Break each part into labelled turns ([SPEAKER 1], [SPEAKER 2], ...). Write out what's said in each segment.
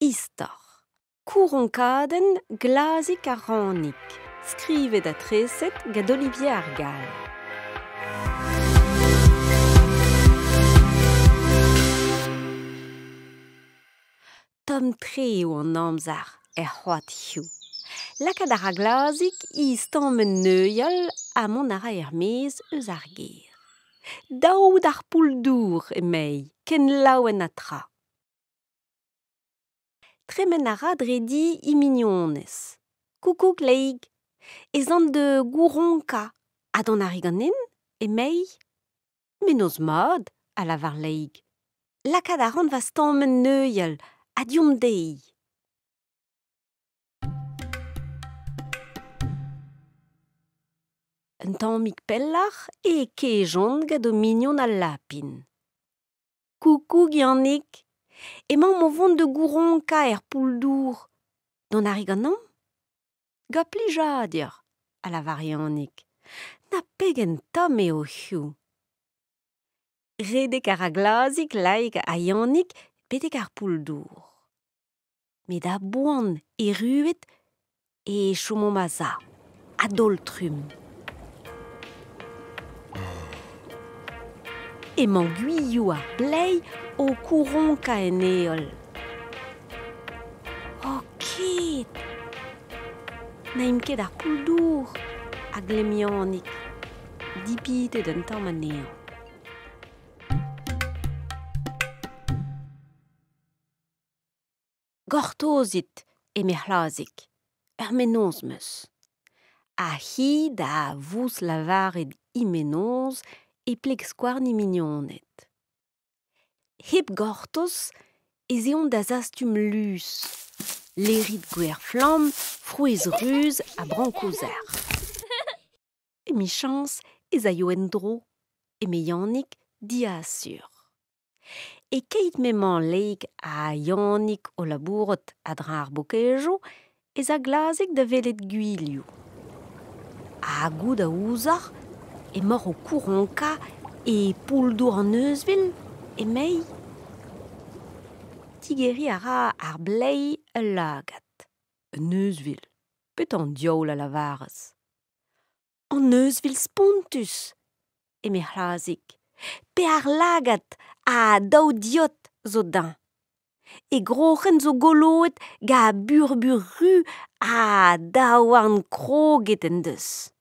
[SPEAKER 1] istor. Kouronkaden glazik a rannik. Skrivet a treset gad Olivier Argal. Tom treo an amzar c'hoat hiu. Lakad ar glazik istam en neuial amont ara mez eus ar ger. Daoud ar pouldour emei, ken laouen a tra. Tremen ara dredi I mignonez. Koukouk leig, ez an de gouronka, adon ar riganin, emei? Menoz mod, a lavar leig. Lakad ar an va stam en neuial, adiom dei. Un tammig pellach e kejon gad o mignon al lapin. Koukouk Yannick, emañ mo vont de gouronka pouldour. Don ar riganan? Ga plijadier, a lavar Yannick. Na pegen tom eo hiu. Redek ar glazik laik a Yannick betek ar pouldour. Met a boan e ruet e chomo maza, adoltrum. Emañ gwioù ar blei o kouronka en eol. O ket! Naim ket ar pouldour a glem Yannick. Dipitet un tamm anezhañ. Gortozit emer c'hlazik, ur menoz meus. A hi da vous lavaret I menoz e pleg skouarn I mignonet. Hep gortoz ez eont da zastum lus. Lerit gwer flam, frouez ruz a brankozer. E mi chans ez a yo en dro, e me Yannick dia sur. E keit memant leig a Yannick o labourot a dra ar bokejo, ez a glazik da welet gwilioù. A gout a ouzar, e mor o kouronka e pouldour an euzvil, emei? Tigeri ara ar blei ul lagat. An euzvil, petan diaoul a lavarez. An euzvil spontus, emer c'hlazik. Pe ar lagat a daou diot zo dan. E groc'hen zo goloet ga burburu a daou an kroget en deus.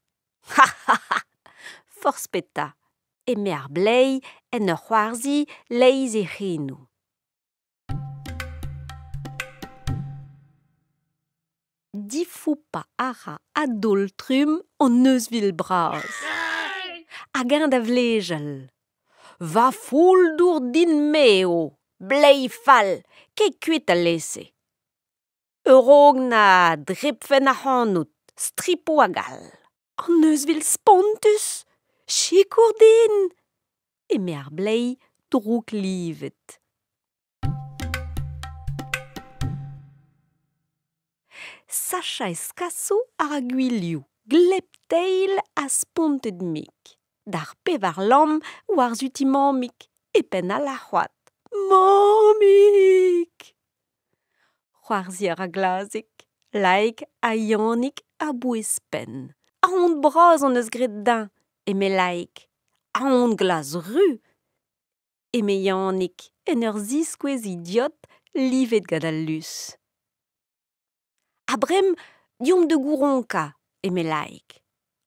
[SPEAKER 1] Ha ha ha! Force peta, eme ar blei en ur c'hoarzi leiz e c'henou. Difoupa ara adoltrum an euzvil braz. Hag an da vlejal. Va fouldour din meo, blei fall, ket kuit a lese. Eurog na drepfen a c'hanout, stripo a gal. An euzvil spontus, chikour din. Eme ar blei drouk livet. Sacha eskaso ar a gwilioù, gleb teil a spontet mik. D'ar pevar lam war zuti mammik, e pen a la c'hoat. Mammik! C'hoarzi ar a glazik, laik a Yannick a bouez pen. A hont braz an eus gret din, eme laik. A hont glas ru. Eme Yannick en ur ziskouez idiot livet gad al lus. A brem, diom de gouronka, eme laik.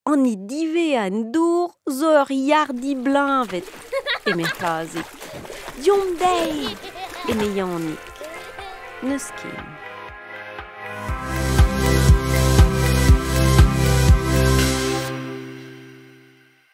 [SPEAKER 1] An I dive a en dour zo ur yardi blinvet, eme c'hlazik. Diom dei, eme Yannick. Neus ken.